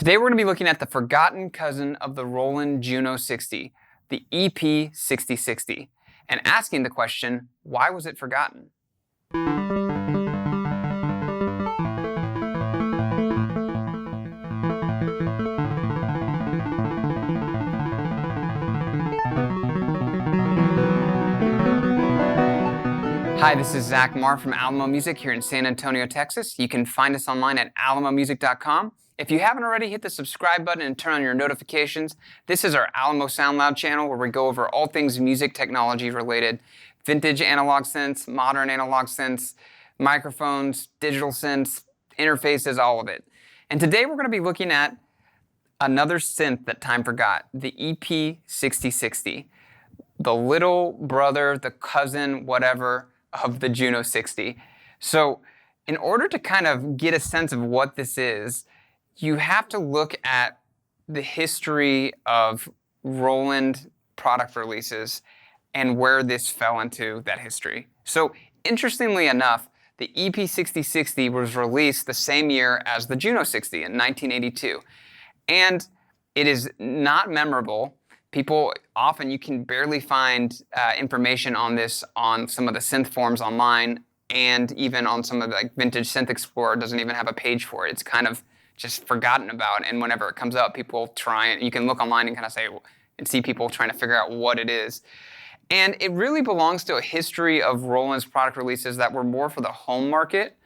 Today we're going to be looking at the forgotten cousin of the Roland Juno 60, the EP-6060, and asking the question, why was it forgotten? Hi, this is Zach Marr from Alamo Music here in San Antonio, Texas. You can find us online at alamomusic.com. If you haven't already, hit the subscribe button and turn on your notifications. This is our Alamo Sound Loud channel where we go over all things music technology related. Vintage analog synths, modern analog synths, microphones, digital synths, interfaces, all of it. And today we're going to be looking at another synth that time forgot, the EP-6060. The little brother, the cousin, whatever, of the Juno 60. So in order to kind of get a sense of what this is, you have to look at the history of Roland product releases and where this fell into that history. So interestingly enough, the EP-6060 was released the same year as the Juno 60 in 1982. And it is not memorable. People often, you can barely find information on this on some of the synth forums online, and even on some of the Vintage Synth Explorer doesn't even have a page for it. It's kind of just forgotten about, and whenever it comes up, people try and you can look online and kind of say and see people trying to figure out what it is. And it really belongs to a history of Roland's product releases that were more for the home market,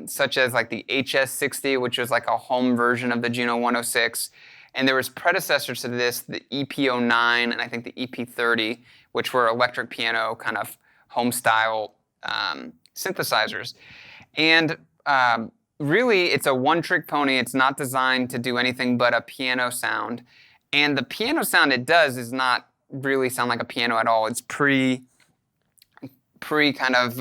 such as like the HS60, which was like a home version of the Juno 106. And there was predecessors to this, the EP-09 and I think the EP-30, which were electric piano kind of home style synthesizers. And really, it's a one-trick pony. It's not designed to do anything but a piano sound. And the piano sound it does is not really sound like a piano at all. It's pre kind of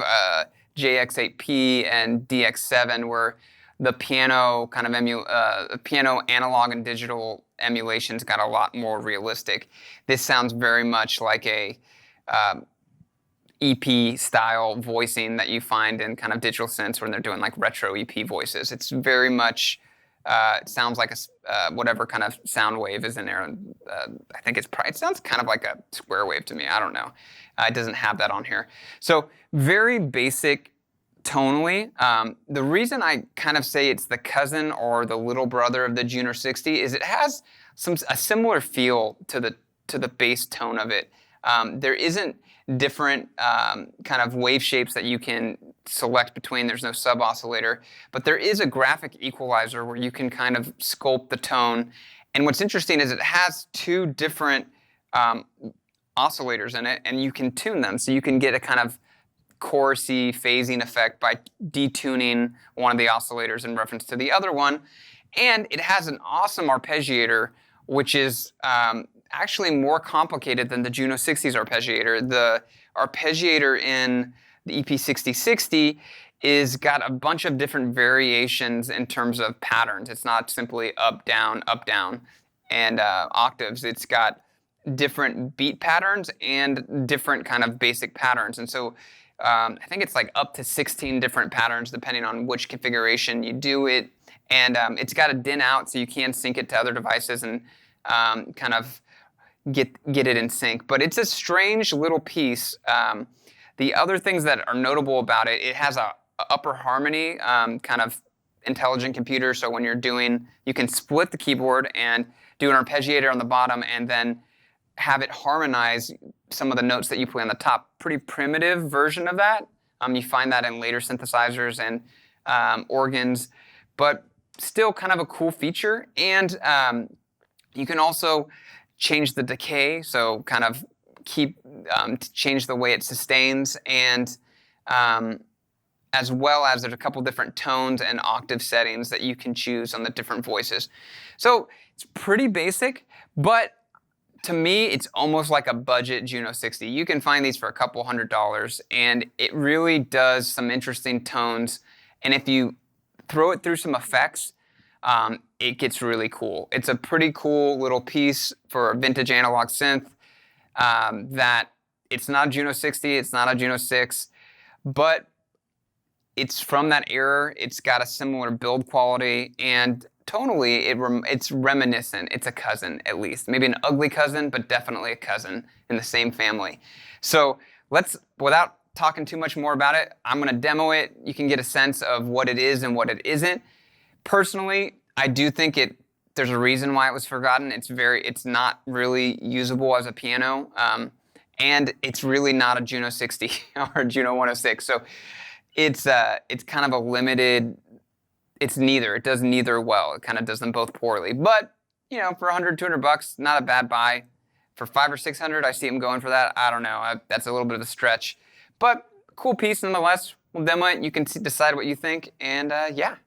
JX8P and DX7, where the piano kind of piano analog and digital emulations got a lot more realistic. This sounds very much like a EP style voicing that you find in kind of digital synths when they're doing like retro EP voices. It's very much it sounds like a whatever kind of sound wave is in there. I think it sounds kind of like a square wave to me. I don't know. It doesn't have that on here. So very basic. Tonally, the reason I kind of say it's the cousin or the little brother of the Juno 60 is it has a similar feel to the bass tone of it. There isn't different kind of wave shapes that you can select between. There's no sub-oscillator, but there is a graphic equalizer where you can kind of sculpt the tone. And what's interesting is it has two different oscillators in it, and you can tune them. So you can get a kind of chorusy phasing effect by detuning one of the oscillators in reference to the other one. And it has an awesome arpeggiator, which is actually more complicated than the Juno 60's arpeggiator. The arpeggiator in the EP-6060 is got a bunch of different variations in terms of patterns. It's not simply up, down, and octaves. It's got different beat patterns and different kind of basic patterns. And so I think it's like up to 16 different patterns depending on which configuration you do it. And it's got a DIN out so you can sync it to other devices and kind of get it in sync. But it's a strange little piece. The other things that are notable about it, it has a upper harmony kind of intelligent computer. So when you're doing, you can split the keyboard and do an arpeggiator on the bottom and then have it harmonize some of the notes that you play on the top. Pretty primitive version of that. You find that in later synthesizers and organs, but still kind of a cool feature. And you can also change the decay, so kind of change the way it sustains, and as well as there's a couple different tones and octave settings that you can choose on the different voices. So it's pretty basic, but to me, it's almost like a budget Juno 60. You can find these for a couple $100s, and it really does some interesting tones. And if you throw it through some effects, it gets really cool. It's a pretty cool little piece for a vintage analog synth that it's not a Juno 60, it's not a Juno 6, but it's from that era. It's got a similar build quality, and tonally, it's reminiscent. It's a cousin, at least. Maybe an ugly cousin, but definitely a cousin in the same family. So without talking too much more about it, I'm going to demo it. You can get a sense of what it is and what it isn't. Personally, I do think there's a reason why it was forgotten. It's not really usable as a piano, and it's really not a Juno 60 or a Juno 106. So it's kind of a limited. It's neither. It does neither well. It kind of does them both poorly. But you know, for $100, $200, not a bad buy. For $500 or $600, I see them going for that. I don't know. That's a little bit of a stretch, but cool piece nonetheless. We'll demo it. You can decide what you think, and yeah.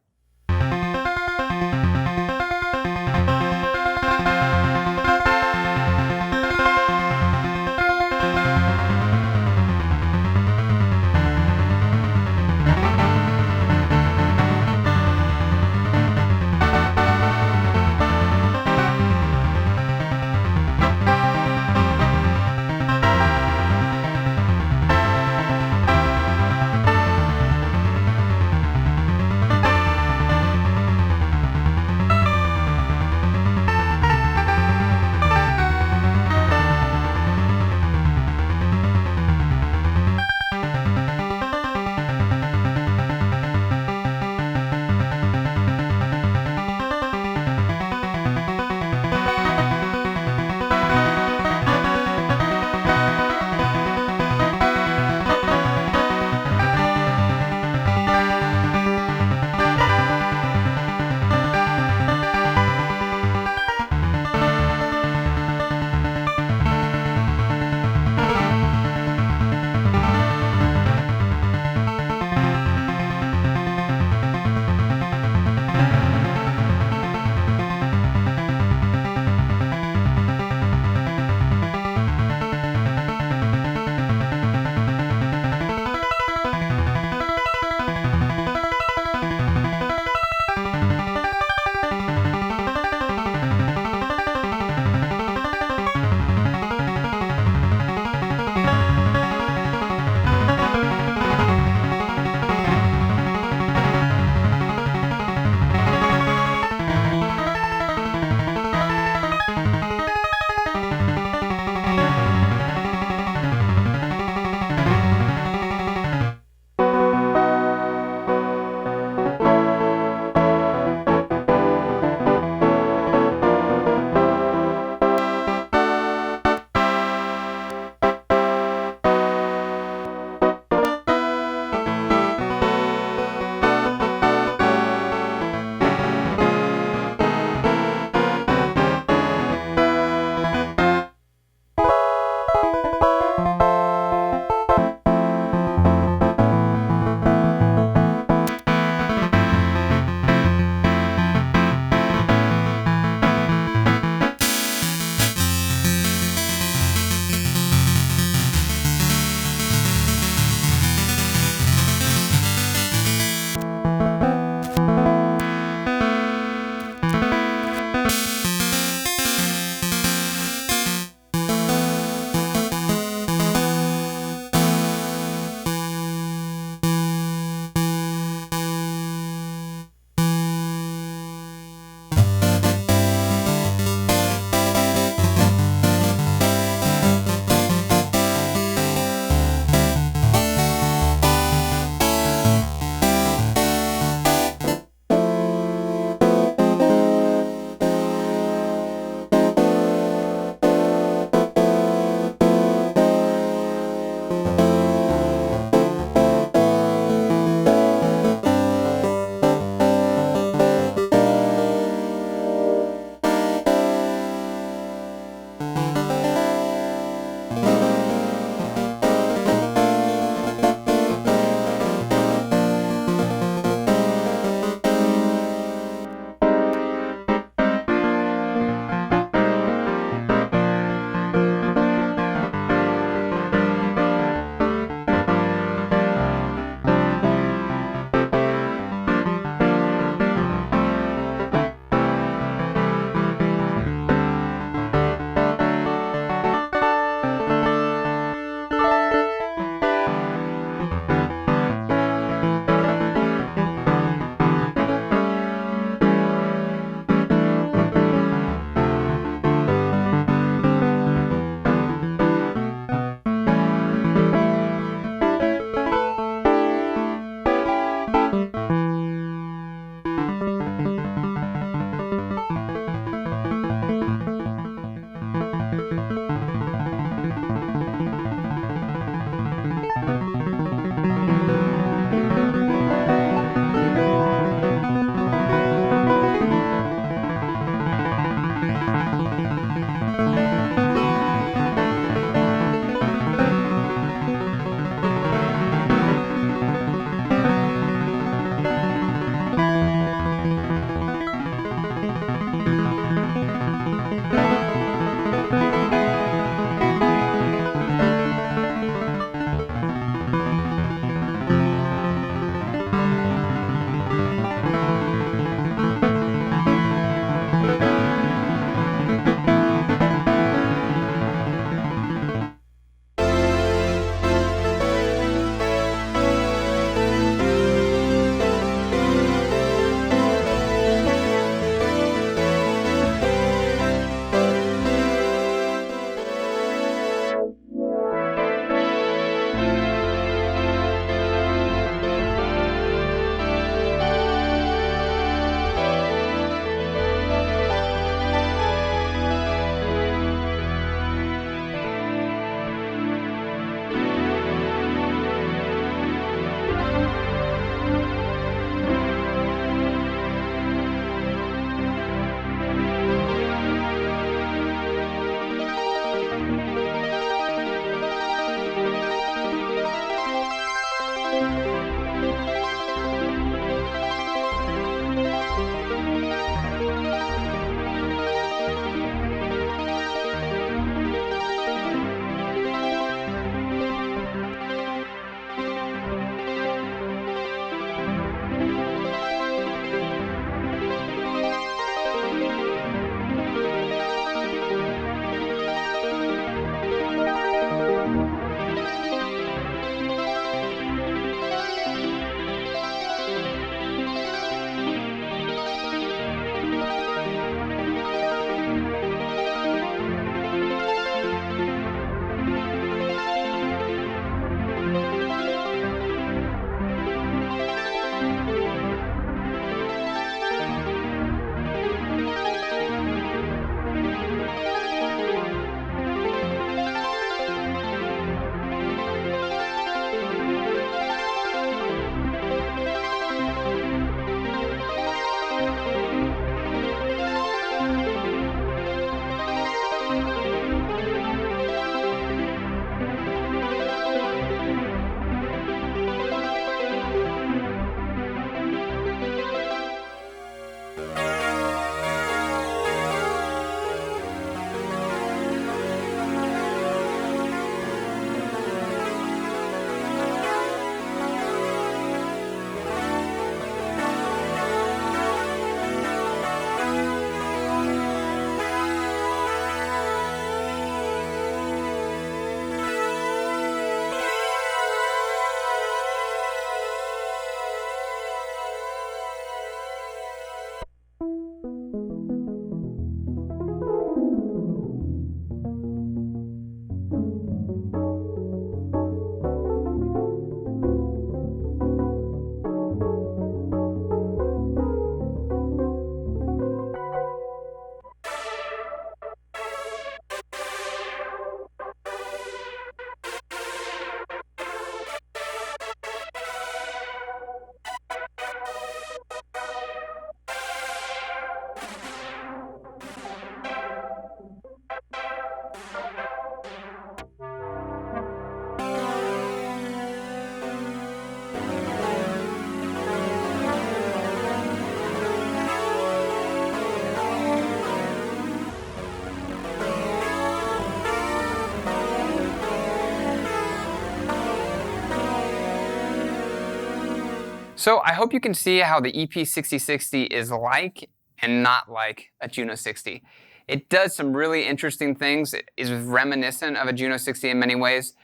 So I hope you can see how the EP-6060 is like and not like a Juno 60. It does some really interesting things. It is reminiscent of a Juno 60 in many ways,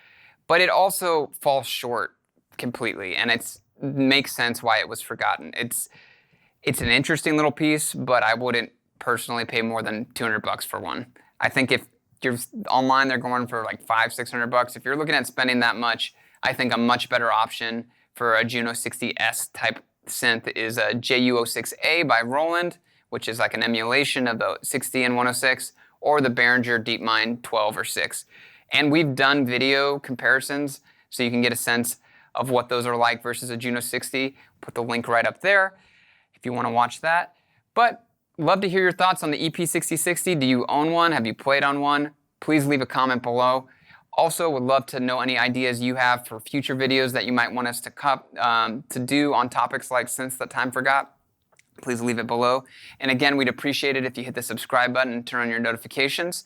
but it also falls short completely, and it makes sense why it was forgotten. It's an interesting little piece, but I wouldn't personally pay more than $200 for one. I think if you're online, they're going for like $500-600. If you're looking at spending that much, I think a much better option for a Juno 60S type synth is a JU06A by Roland, which is like an emulation of the 60 and 106, or the Behringer DeepMind 12 or 6. And we've done video comparisons, so you can get a sense of what those are like versus a Juno 60. Put the link right up there if you want to watch that. But love to hear your thoughts on the EP-6060. Do you own one? Have you played on one? Please leave a comment below. Also, would love to know any ideas you have for future videos that you might want us to do on topics like synths that time forgot. Please leave it below. And again, we'd appreciate it if you hit the subscribe button and turn on your notifications.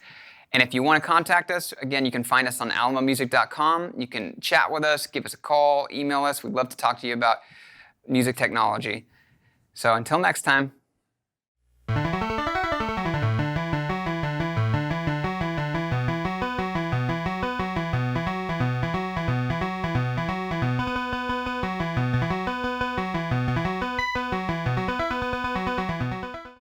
And if you want to contact us, again, you can find us on alamomusic.com. You can chat with us, give us a call, email us. We'd love to talk to you about music technology. So until next time.